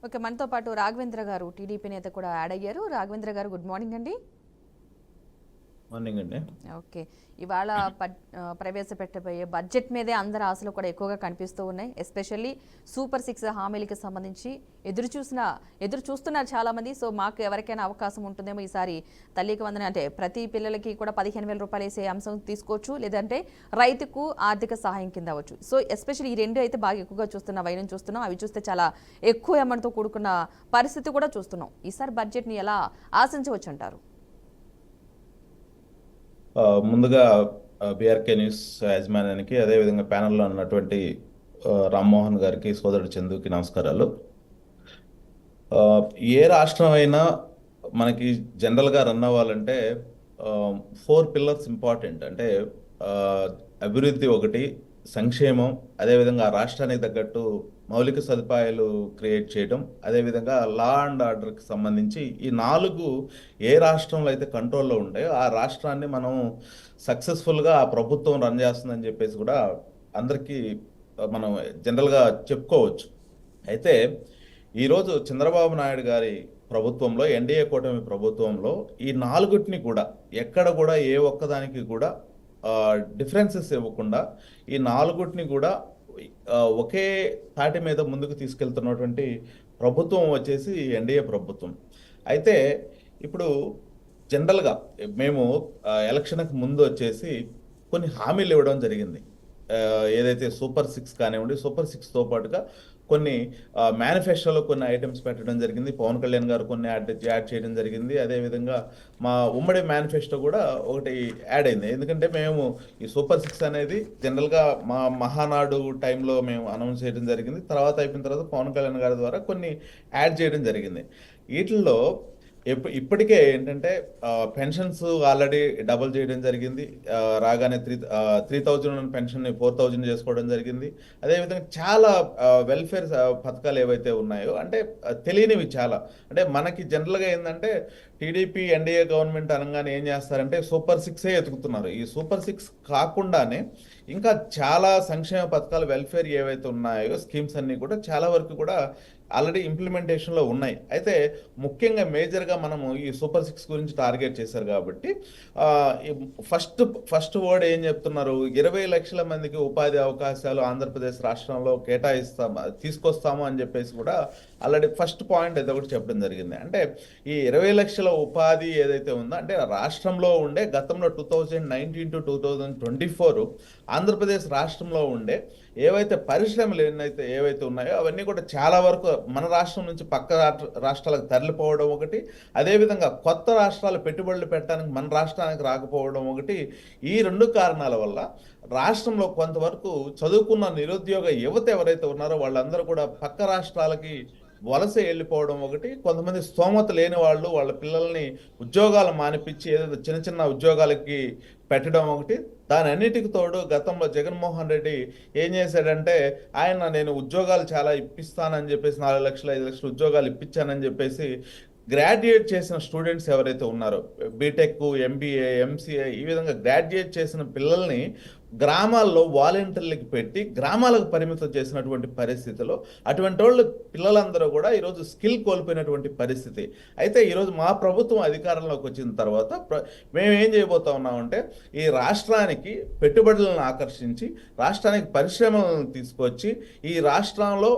Okay. మనతో పాటు రాఘవేంద్ర గారు టీడీపీ నేత కూడా యాడ్ అయ్యారు. రాఘవేంద్ర గారు గుడ్ మార్నింగ్ అండి. మార్నింగ్ అండి. ఓకే. ఇవాళ ప్రవేశపెట్టబోయే బడ్జెట్ మీదే అందరి ఆశలు కూడా ఎక్కువగా కనిపిస్తూ ఉన్నాయి. ఎస్పెషల్లీ సూపర్ 6 హామీలకి సంబంధించి ఎదురు చూస్తున్నారు చాలామంది. సో మాకు ఎవరికైనా అవకాశం ఉంటుందేమో ఈసారి తల్లికి వందనం అంటే ప్రతి పిల్లలకి కూడా 15,000 రూపాయలు వేసే అంశం తీసుకోవచ్చు, లేదంటే రైతుకు ఆర్థిక సహాయం కింద అవ్వచ్చు. సో ఎస్పెషల్లీ ఈ రెండు అయితే బాగా ఎక్కువగా వైనం చూస్తున్నాం. అవి చూస్తే చాలా ఎక్కువ అమౌంట్తో కూడుకున్న పరిస్థితి కూడా చూస్తున్నాం. ఈసారి బడ్జెట్ని ఎలా ఆశించవచ్చు అంటారు? ముందుగా బీఆర్కే న్యూస్ యాజమాన్యానికి, అదేవిధంగా ప్యానెల్లో ఉన్నటువంటి రామ్మోహన్ గారికి, సోదరుడు చందుకి నమస్కారాలు. ఏ రాష్ట్రం అయినా మనకి జనరల్గా రన్ అవ్వాలంటే 4 పిల్లర్స్ ఇంపార్టెంట్. అంటే అభివృద్ధి ఒకటి, సంక్షేమం, అదేవిధంగా ఆ రాష్ట్రానికి తగ్గట్టు మౌలిక సదుపాయాలు క్రియేట్ చేయడం, అదేవిధంగా లా అండ్ ఆర్డర్కి సంబంధించి ఈ 4 ఏ రాష్ట్రంలో అయితే కంట్రోల్లో ఉంటాయో ఆ రాష్ట్రాన్ని మనం సక్సెస్ఫుల్గా ఆ ప్రభుత్వం రన్ చేస్తుందని చెప్పేసి కూడా అందరికీ మనం జనరల్గా చెప్పుకోవచ్చు. అయితే ఈరోజు చంద్రబాబు నాయుడు గారి ప్రభుత్వంలో, ఎన్డీఏ కూటమి ప్రభుత్వంలో ఈ 4టిని కూడా ఎక్కడ కూడా ఏ ఒక్కదానికి కూడా డిఫరెన్సెస్ ఇవ్వకుండా ఈ 4టిని కూడా ఒకే తాటి మీద ముందుకు తీసుకెళ్తున్నటువంటి ప్రభుత్వం వచ్చేసి ఎన్డీఏ ప్రభుత్వం. అయితే ఇప్పుడు జనరల్గా మేము ఎలక్షన్కి ముందు వచ్చేసి కొన్ని హామీలు ఇవ్వడం జరిగింది. ఏదైతే సూపర్ 6 కానివ్వండి, సూపర్ 6తో పాటుగా కొన్ని మేనిఫెస్టోలో కొన్ని ఐటమ్స్ పెట్టడం జరిగింది. పవన్ కళ్యాణ్ గారు కొన్ని యాడ్ చేయడం జరిగింది. అదేవిధంగా మా ఉమ్మడి మేనిఫెస్టో కూడా ఒకటి యాడ్ అయింది. ఎందుకంటే మేము ఈ సూపర్ 6 అనేది జనరల్గా మా మహానాడు టైంలో మేము అనౌన్స్ చేయడం జరిగింది. తర్వాత అయిపోయిన తర్వాత పవన్ కళ్యాణ్ గారి ద్వారా కొన్ని యాడ్ చేయడం జరిగింది. వీటిల్లో ఇప్పటికే ఏంటంటే పెన్షన్స్ ఆల్రెడీ డబుల్ చేయడం జరిగింది. రాగానే 3,000 పెన్షన్ని 4,000 చేసుకోవడం జరిగింది. అదేవిధంగా చాలా వెల్ఫేర్ పథకాలు ఏవైతే ఉన్నాయో అంటే తెలియనివి చాలా. అంటే మనకి జనరల్గా ఏంటంటే టీడీపీ ఎన్డీఏ గవర్నమెంట్ అనగానే ఏం చేస్తారంటే సూపర్ 6 ఎతుకుతున్నారు. ఈ సూపర్ 6 కాకుండానే ఇంకా చాలా సంక్షేమ పథకాలు, వెల్ఫేర్ ఏవైతే ఉన్నాయో స్కీమ్స్ అన్నీ కూడా చాలా వరకు కూడా ఆల్రెడీ ఇంప్లిమెంటేషన్లో ఉన్నాయి. అయితే ముఖ్యంగా మేజర్గా మనము ఈ సూపర్ 6 గురించి టార్గెట్ చేశారు కాబట్టి ఫస్ట్ వర్డ్ ఏం చెప్తున్నారు, 20 లక్షల మందికి ఉపాధి అవకాశాలు ఆంధ్రప్రదేశ్ రాష్ట్రంలో తీసుకొస్తాము అని చెప్పేసి కూడా ఆల్రెడీ ఫస్ట్ పాయింట్ అయితే ఒకటి చెప్పడం జరిగింది. అంటే ఈ 20 లక్షల ఉపాధి ఏదైతే ఉందో అంటే రాష్ట్రంలో ఉండే గతంలో 2019 to 2024 ఆంధ్రప్రదేశ్ రాష్ట్రంలో ఉండే ఏవైతే పరిశ్రమలు ఏవైతే ఉన్నాయో అవన్నీ కూడా చాలా వరకు మన రాష్ట్రం నుంచి పక్క రాష్ట్రాలకు తరలిపోవడం ఒకటి, అదేవిధంగా కొత్త రాష్ట్రాలు పెట్టుబడులు పెట్టడానికి మన రాష్ట్రానికి రాకపోవడం ఒకటి. ఈ 2 కారణాల వల్ల రాష్ట్రంలో కొంతవరకు చదువుకున్న నిరుద్యోగ యువత ఎవరైతే ఉన్నారో వాళ్ళందరూ కూడా పక్క రాష్ట్రాలకి వలస వెళ్ళిపోవడం ఒకటి. కొంతమంది స్తోమత లేని వాళ్ళు వాళ్ళ పిల్లల్ని ఉద్యోగాలు మానిపించి ఏదో చిన్న చిన్న ఉద్యోగాలకి పెట్టడం ఒకటి. దాని అన్నిటికి తోడు గతంలో జగన్మోహన్ రెడ్డి ఏం చేశాడంటే నేను ఉద్యోగాలు చాలా ఇప్పిస్తానని చెప్పేసి 4 లక్షలు 5 లక్షలు ఉద్యోగాలు ఇప్పించానని చెప్పేసి గ్రాడ్యుయేట్ చేసిన స్టూడెంట్స్ ఎవరైతే ఉన్నారో బీటెక్, ఎంబీఏ, ఎంసీఏ ఈ విధంగా గ్రాడ్యుయేట్ చేసిన పిల్లల్ని గ్రామాల్లో వాలంటీర్లకి పెట్టి గ్రామాలకు పరిమితం చేసినటువంటి పరిస్థితిలో అటువంటి వాళ్ళు పిల్లలందరూ కూడా ఈరోజు స్కిల్ కోల్పోయినటువంటి పరిస్థితి. అయితే ఈరోజు మా ప్రభుత్వం అధికారంలోకి వచ్చిన తర్వాత మేము ఏం చేయబోతా ఉన్నామంటే ఈ రాష్ట్రానికి పెట్టుబడులను ఆకర్షించి రాష్ట్రానికి పరిశ్రమలను తీసుకొచ్చి ఈ రాష్ట్రంలో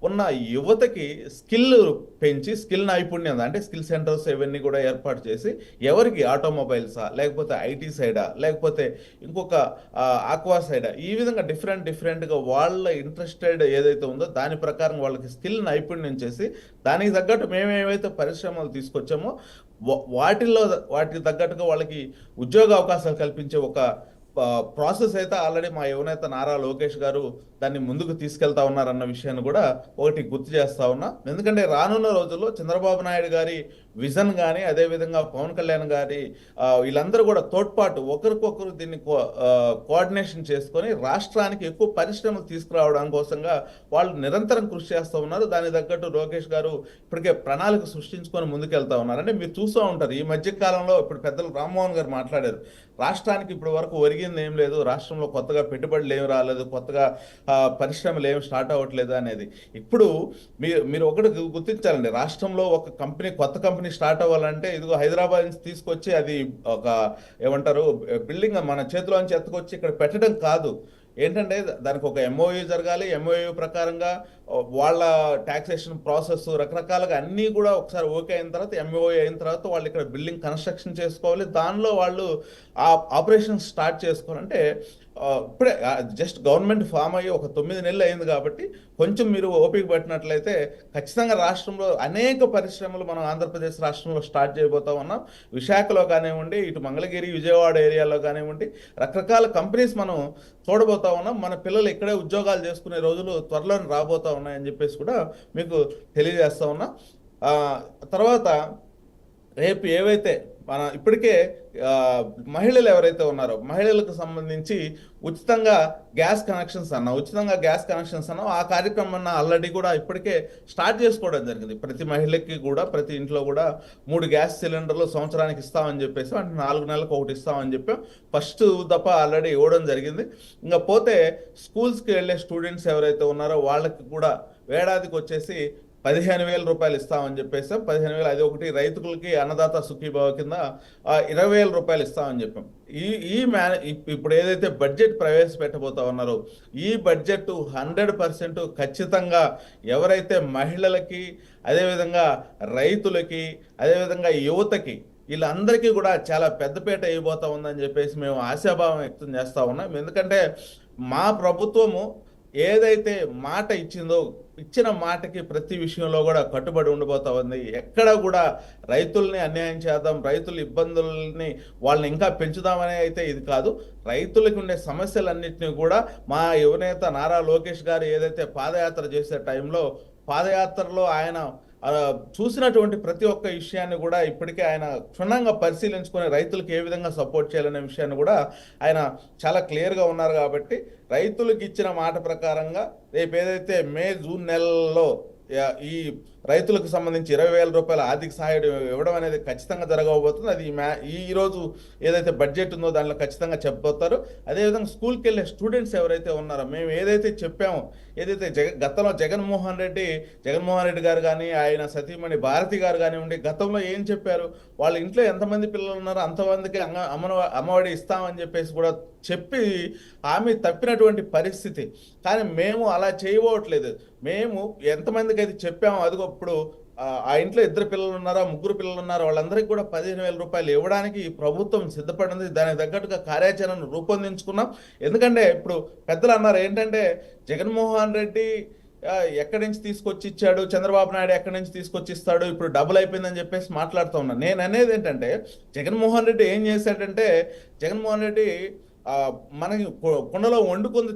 ఉన్న యువతకి స్కిల్ పెంచి స్కిల్ నైపుణ్యం అంటే స్కిల్ సెంటర్స్ ఇవన్నీ కూడా ఏర్పాటు చేసి ఎవరికి ఆటోమొబైల్సా, లేకపోతే ఐటీ సైడా, లేకపోతే ఇంకొక ఆక్వా సైడా, ఈ విధంగా డిఫరెంట్గా వాళ్ళ ఇంట్రెస్టెడ్ ఏదైతే ఉందో దాని ప్రకారం వాళ్ళకి స్కిల్ నైపుణ్యం చేసి దానికి తగ్గట్టు మేము ఏవైతే పరిశ్రమలు తీసుకొచ్చామో వాటికి తగ్గట్టుగా వాళ్ళకి ఉద్యోగ అవకాశాలు కల్పించే ఒక ప్రాసెస్ అయితే ఆల్రెడీ మా యువనేత నారా లోకేష్ గారు దాన్ని ముందుకు తీసుకెళ్తా ఉన్నారన్న విషయాన్ని కూడా ఒకటి గుర్తు చేస్తా ఉన్నా. ఎందుకంటే రానున్న రోజుల్లో చంద్రబాబు నాయుడు గారి విజన్ కానీ అదేవిధంగా పవన్ కళ్యాణ్ గారి వీళ్ళందరూ కూడా తోడ్పాటు ఒకరికొకరు దీన్ని కోఆర్డినేషన్ చేసుకొని రాష్ట్రానికి ఎక్కువ పరిశ్రమలు తీసుకురావడం కోసంగా వాళ్ళు నిరంతరం కృషి చేస్తూ ఉన్నారు. దానికి తగ్గట్టు లోకేష్ గారు ఇప్పటికే ప్రణాళిక సృష్టించుకొని ముందుకెళ్తా ఉన్నారు. అంటే మీరు చూస్తూ ఉంటారు ఈ మధ్య కాలంలో ఇప్పుడు పెద్దలు రామ్మోహన్ గారు మాట్లాడారు, రాష్ట్రానికి ఇప్పటి వరకు ఒరిగింది ఏం లేదు, రాష్ట్రంలో కొత్తగా పెట్టుబడులు ఏమి రాలేదు, కొత్తగా పరిశ్రమలు ఏమి స్టార్ట్ అవ్వట్లేదు అనేది. ఇప్పుడు మీరు ఒకటి గుర్తించాలండి, రాష్ట్రంలో ఒక కంపెనీ కొత్త కంపెనీ స్టార్ట్ అవ్వాలంటే ఇదిగో హైదరాబాద్ నుంచి తీసుకొచ్చి అది ఒక ఏమంటారు బిల్డింగ్ మన చేతిలోంచి ఎత్తుకొచ్చి ఇక్కడ పెట్టడం కాదు. ఏంటంటే దానికి ఒక ఎంఓయూ జరగాలి, ఎంఓయూ ప్రకారంగా వాళ్ళ ట్యాక్సేషన్ ప్రాసెస్ రకరకాలుగా అన్నీ కూడా ఒకసారి ఓకే అయిన తర్వాత ఎంఓయూ అయిన తర్వాత వాళ్ళు ఇక్కడ బిల్డింగ్ కన్స్ట్రక్షన్ చేసుకోవాలి, దానిలో వాళ్ళు ఆ ఆపరేషన్ స్టార్ట్ చేసుకోవాలంటే ఇప్పుడే జస్ట్ గవర్నమెంట్ ఫామ్ అయ్యి ఒక 9 నెలలు అయింది కాబట్టి కొంచెం మీరు ఓపిక పట్టినట్లయితే ఖచ్చితంగా రాష్ట్రంలో అనేక పరిశ్రమలు మనం ఆంధ్రప్రదేశ్ రాష్ట్రంలో స్టార్ట్ చేయబోతా ఉన్నాం. విశాఖలో కానివ్వండి, ఇటు మంగళగిరి విజయవాడ ఏరియాలో కానివ్వండి, రకరకాల కంపెనీస్ మనం చూడబోతా ఉన్నాం. మన పిల్లలు ఇక్కడే ఉద్యోగాలు చేసుకునే రోజులు త్వరలో రాబోతా ఉన్నాయని చెప్పేసి కూడా మీకు తెలియజేస్తా ఉన్నా. తర్వాత రేపు ఏవైతే మన ఇప్పటికే మహిళలు ఎవరైతే ఉన్నారో మహిళలకు సంబంధించి ఉచితంగా గ్యాస్ కనెక్షన్స్ అన్నా ఆ కార్యక్రమం ఆల్రెడీ కూడా ఇప్పటికే స్టార్ట్ చేసుకోవడం జరిగింది. ప్రతి మహిళకి కూడా ప్రతి ఇంట్లో కూడా 3 గ్యాస్ సిలిండర్లు సంవత్సరానికి ఇస్తామని చెప్పేసి, అంటే 4 నెలలకు ఒకటి ఇస్తామని చెప్పి ఫస్ట్ దఫ ఆల్రెడీ ఇవ్వడం జరిగింది. ఇంకా పోతే స్కూల్స్కి వెళ్ళే స్టూడెంట్స్ ఎవరైతే ఉన్నారో వాళ్ళకి కూడా ఏడాదికి వచ్చేసి 15,000 రూపాయలు ఇస్తామని చెప్పేసి, 15,000 అది ఒకటి, రైతులకి అన్నదాత సుఖీభావ కింద 20,000 రూపాయలు ఇస్తామని చెప్పాం. ఇప్పుడు ఏదైతే బడ్జెట్ ప్రవేశపెట్టబోతా ఉన్నారో ఈ బడ్జెట్ 100% ఖచ్చితంగా ఎవరైతే మహిళలకి, అదేవిధంగా రైతులకి, అదేవిధంగా యువతకి, వీళ్ళందరికీ కూడా చాలా పెద్దపీట అయిపోతా ఉందని చెప్పేసి మేము ఆశాభావం వ్యక్తం చేస్తూ ఉన్నాం. ఎందుకంటే మా ప్రభుత్వము ఏదైతే మాట ఇచ్చిన మాటకి ప్రతి విషయంలో కూడా కట్టుబడి ఉండిపోతా ఉంది. ఎక్కడ కూడా రైతుల్ని అన్యాయం చేద్దాం, రైతుల ఇబ్బందుల్ని వాళ్ళని ఇంకా పెంచుదామనే అయితే ఇది కాదు. రైతులకు ఉండే సమస్యలన్నింటినీ కూడా మా యువనేత నారా లోకేష్ గారు ఏదైతే పాదయాత్ర చేసే టైంలో పాదయాత్రలో ఆయన చూసినటువంటి ప్రతి ఒక్క విషయాన్ని కూడా ఇప్పటికే ఆయన క్షుణ్ణంగా పరిశీలించుకొని రైతులకు ఏ విధంగా సపోర్ట్ చేయాలనే విషయాన్ని కూడా ఆయన చాలా క్లియర్గా ఉన్నారు. కాబట్టి రైతులకు ఇచ్చిన మాట ప్రకారంగా రేపు ఏదైతే మే జూన్ నెలల్లో ఈ రైతులకు సంబంధించి 20,000 రూపాయల ఆర్థిక సహాయం ఇవ్వడం అనేది ఖచ్చితంగా జరగబోతుంది. అది ఈరోజు ఏదైతే బడ్జెట్ ఉందో దానిలో ఖచ్చితంగా చెప్పబోతారు. అదేవిధంగా స్కూల్కి వెళ్ళే స్టూడెంట్స్ ఎవరైతే ఉన్నారో మేము ఏదైతే చెప్పామో, ఏదైతే గతంలో జగన్మోహన్ రెడ్డి గారు కానీ ఆయన సతీమణి భారతి గారు కానివ్వండి, గతంలో ఏం చెప్పారు, వాళ్ళ ఇంట్లో ఎంతమంది పిల్లలు ఉన్నారో అంతమందికి అమ్మఒడి ఇస్తామని చెప్పేసి కూడా చెప్పి హామీ తప్పినటువంటి పరిస్థితి. కానీ మేము అలా చేయబోవట్లేదు. మేము ఎంతమందికి అయితే చెప్పామో అదిగో ఇప్పుడు ఆ ఇంట్లో 2 పిల్లలు ఉన్నారా, 3 పిల్లలు ఉన్నారా, వాళ్ళందరికీ కూడా 15,000 రూపాయలు ఇవ్వడానికి ఈ ప్రభుత్వం సిద్ధపడింది. దానికి తగ్గట్టుగా కార్యాచరణను రూపొందించుకున్నాం. ఎందుకంటే ఇప్పుడు పెద్దలు అన్నారు ఏంటంటే జగన్మోహన్ రెడ్డి ఎక్కడి నుంచి తీసుకొచ్చి ఇచ్చాడు, చంద్రబాబు నాయుడు ఎక్కడి నుంచి తీసుకొచ్చి ఇస్తాడు, ఇప్పుడు డబుల్ అయిపోయిందని చెప్పేసి మాట్లాడుతూ ఉన్నాను. నేను అనేది ఏంటంటే జగన్మోహన్ రెడ్డి ఏం చేశాడంటే, జగన్మోహన్ రెడ్డి మనకి కుండలో వండుకొని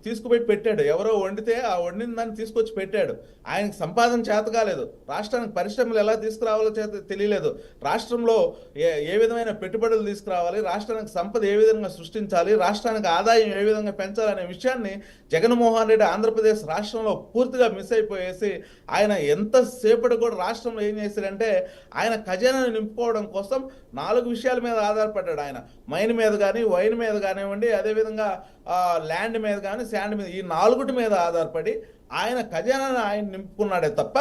తీసుకుపోయి పెట్టాడు. ఎవరో వండితే ఆ వండిన దాన్ని తీసుకొచ్చి పెట్టాడు. ఆయనకు సంపాదన చేత కాలేదు, రాష్ట్రానికి పరిశ్రమలు ఎలా తీసుకురావాలో తెలియలేదు, రాష్ట్రంలో ఏ విధమైన పెట్టుబడులు తీసుకురావాలి, రాష్ట్రానికి సంపద ఏ విధంగా సృష్టించాలి, రాష్ట్రానికి ఆదాయం ఏ విధంగా పెంచాలనే విషయాన్ని జగన్మోహన్ రెడ్డి ఆంధ్రప్రదేశ్ రాష్ట్రంలో పూర్తిగా మిస్ అయిపోయేసి ఆయన ఎంతసేపటి కూడా రాష్ట్రంలో ఏం చేశాడంటే ఆయన ఖజానాను నింపుకోవడం కోసం 4 విషయాల మీద ఆధారపడ్డాడు. ఆయన మైన్ మీద కానీ, వైన్ మీద కానివ్వండి, అదేవిధంగా ల్యాండ్ మీద కానీ, శాండ్ మీద, ఈ 4 మీద ఆధారపడి ఆయన ఖజానాను ఆయన నింపుకున్నాడే తప్ప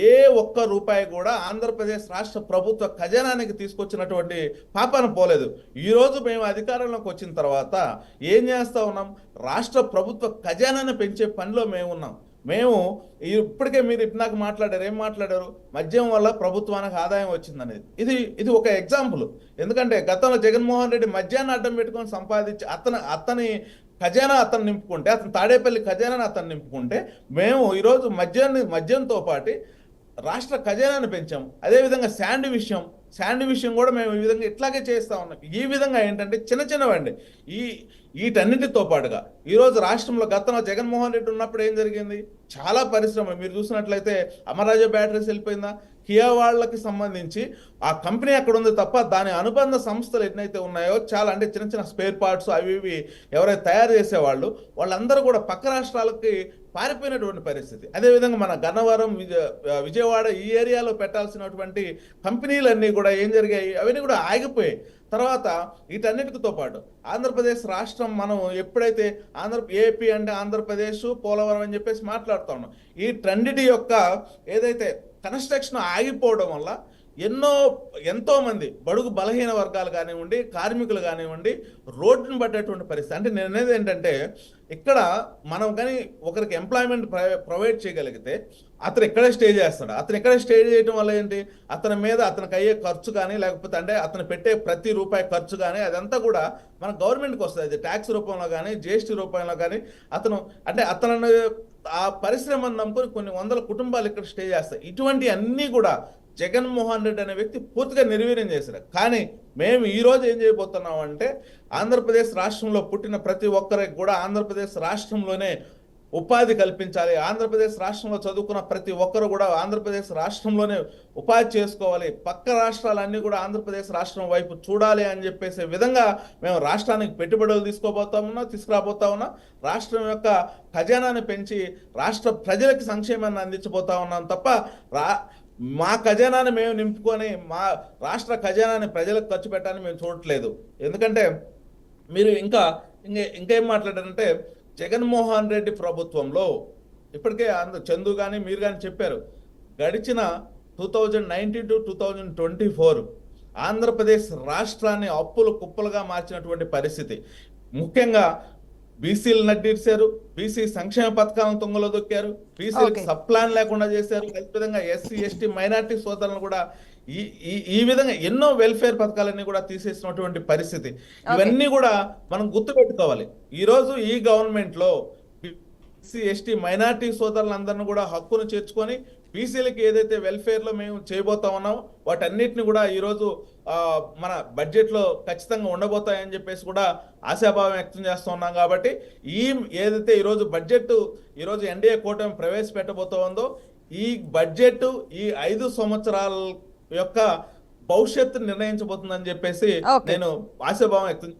ఏ ఒక్క రూపాయి కూడా ఆంధ్రప్రదేశ్ రాష్ట్ర ప్రభుత్వ ఖజానానికి తీసుకొచ్చినటువంటి పాపాన పోలేదు. ఈరోజు మేము అధికారంలోకి వచ్చిన తర్వాత ఏం చేస్తూ ఉన్నాం, రాష్ట్ర ప్రభుత్వ ఖజానాన్ని పెంచే పనిలో మేము ఉన్నాం. మేము ఇప్పటికే మీరు నాకు మాట్లాడారు, ఏం మాట్లాడారు, మద్యం వల్ల ప్రభుత్వానికి ఆదాయం వచ్చిందనేది. ఇది ఒక ఎగ్జాంపుల్. ఎందుకంటే గతంలో జగన్మోహన్ రెడ్డి మద్యాన్ని అడ్డం పెట్టుకొని సంపాదించి అతని ఖజానా అతను నింపుకుంటే, అతను తాడేపల్లి ఖజానాని అతను నింపుకుంటే, మేము ఈరోజు మద్యంతో పాటు రాష్ట్ర ఖజానాను పెంచాం. అదేవిధంగా శాండ్ విషయం కూడా మేము ఈ విధంగా ఇట్లాగే చేస్తా ఉన్నాం. ఈ విధంగా ఏంటంటే చిన్న చిన్నవండి. ఈ వీటన్నిటితో పాటుగా ఈరోజు రాష్ట్రంలో గతంలో జగన్మోహన్ రెడ్డి ఉన్నప్పుడు ఏం జరిగింది, చాలా పరిశ్రమ మీరు చూసినట్లయితే అమరాజా బ్యాటరీస్ వెళ్ళిపోయిందా, కియా వాళ్ళకి సంబంధించి ఆ కంపెనీ అక్కడ ఉంది తప్ప దాని అనుబంధ సంస్థలు ఎన్నైతే ఉన్నాయో చాలా అంటే చిన్న చిన్న స్పేర్ పార్ట్స్ అవి ఇవి ఎవరైతే తయారు చేసేవాళ్ళు వాళ్ళందరూ కూడా పక్క రాష్ట్రాలకి పారిపోయినటువంటి పరిస్థితి. అదేవిధంగా మన గన్నవరం విజయవాడ ఈ ఏరియాలో పెట్టాల్సినటువంటి కంపెనీలన్నీ కూడా ఏం జరిగాయి, అవన్నీ కూడా ఆగిపోయాయి. తర్వాత వీటన్నిటితో పాటు ఆంధ్రప్రదేశ్ రాష్ట్రం మనం ఎప్పుడైతే ఏపీ అంటే ఆంధ్రప్రదేశ్ పోలవరం అని చెప్పేసి మాట్లాడుతూ ఉన్నాం, ఈ ట్రెండిటీ యొక్క ఏదైతే కన్స్ట్రక్షన్ ఆగిపోవడం వల్ల ఎంతో మంది బడుగు బలహీన వర్గాలు కానివ్వండి, కార్మికులు కానివ్వండి రోడ్డును పట్టేటువంటి పరిస్థితి. అంటే నేను అనేది ఏంటంటే ఇక్కడ మనం కానీ ఒకరికి ఎంప్లాయ్మెంట్ ప్రొవైడ్ చేయగలిగితే అతను ఇక్కడే స్టే చేస్తాడు. అతను ఇక్కడే స్టే చేయడం వల్ల ఏంటి, అతని మీద అతనికి అయ్యే ఖర్చు కానీ లేకపోతే అంటే అతను పెట్టే ప్రతి రూపాయి ఖర్చు కానీ అదంతా కూడా మన గవర్నమెంట్కి వస్తుంది. అది ట్యాక్స్ రూపంలో కానీ జిఎస్టీ రూపంలో కానీ అతను అంటే అతను ఆ పరిశ్రమను నమ్ముకొని కొన్ని వందల కుటుంబాలు ఇక్కడ స్టే చేస్తాయి. ఇటువంటి అన్నీ కూడా జగన్మోహన్ రెడ్డి అనే వ్యక్తి పూర్తిగా నిర్వీర్యం చేశారు. కానీ మేము ఈరోజు ఏం చేయబోతున్నాం అంటే ఆంధ్రప్రదేశ్ రాష్ట్రంలో పుట్టిన ప్రతి ఒక్కరికి కూడా ఆంధ్రప్రదేశ్ రాష్ట్రంలోనే ఉపాధి కల్పించాలి, ఆంధ్రప్రదేశ్ రాష్ట్రంలో చదువుకున్న ప్రతి ఒక్కరు కూడా ఆంధ్రప్రదేశ్ రాష్ట్రంలోనే ఉపాధి చేసుకోవాలి, పక్క రాష్ట్రాలన్నీ కూడా ఆంధ్రప్రదేశ్ రాష్ట్రం వైపు చూడాలి అని చెప్పేసే విధంగా మేము రాష్ట్రానికి పెట్టుబడులు తీసుకురాబోతా ఉన్నాం. రాష్ట్రం యొక్క ఖజానాన్ని పెంచి రాష్ట్ర ప్రజలకు సంక్షేమాన్ని అందించబోతా ఉన్నాం తప్ప మా ఖజానాన్ని మేము నింపుకొని మా రాష్ట్ర ఖజానాన్ని ప్రజలకు ఖర్చు పెట్టాలని మేము చూడట్లేదు. ఎందుకంటే మీరు ఇంకేం మాట్లాడారంటే జగన్మోహన్ రెడ్డి ప్రభుత్వంలో ఇప్పటికే చందు కానీ మీరు కానీ చెప్పారు, గడిచిన 2019 to 2024 ఆంధ్రప్రదేశ్ రాష్ట్రాన్ని అప్పులు కుప్పలుగా మార్చినటువంటి పరిస్థితి. ముఖ్యంగా బీసీలు నడ్డిర్చారు, బీసీ సంక్షేమ పథకాలను తుంగలో దొక్కారు, బీసీలకు సబ్ ప్లాన్ లేకుండా చేశారు. అదేవిధంగా ఎస్సీ ఎస్టీ మైనార్టీ సోదరులను కూడా ఈ విధంగా ఎన్నో వెల్ఫేర్ పథకాలన్నీ కూడా తీసేసినటువంటి పరిస్థితి. ఇవన్నీ కూడా మనం గుర్తుపెట్టుకోవాలి. ఈరోజు ఈ గవర్నమెంట్ లో బీసీ ఎస్టీ మైనార్టీ సోదరులందరినీ కూడా హక్కును చేర్చుకొని బీసీలకి ఏదైతే వెల్ఫేర్ లో మేము చేయబోతా ఉన్నామో వాటన్నిటిని కూడా ఈరోజు మన బడ్జెట్ లో ఖచ్చితంగా ఉండబోతాయని చెప్పేసి కూడా ఆశాభావం వ్యక్తం చేస్తూ ఉన్నాం. కాబట్టి ఏదైతే ఈరోజు ఎన్డీఏ కూటమి ప్రవేశపెట్టబోతా ఉందో ఈ బడ్జెట్ ఈ 5 సంవత్సరాల యొక్క భవిష్యత్తు నిర్ణయించబోతుందని చెప్పేసి నేను ఆశాభావం వ్యక్తం